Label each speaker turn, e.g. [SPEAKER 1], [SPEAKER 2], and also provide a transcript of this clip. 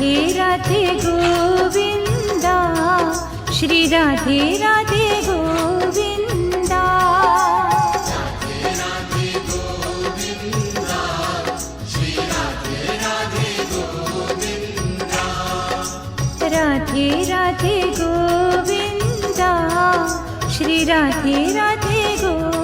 [SPEAKER 1] Radhe Radhe Govinda, Shri Radhe Radhe Govinda.
[SPEAKER 2] Radhe Radhe Govinda, Shri Radhe Radhe Govinda.
[SPEAKER 1] Radhe Radhe Govinda, Shri Radhe Radhe Govinda.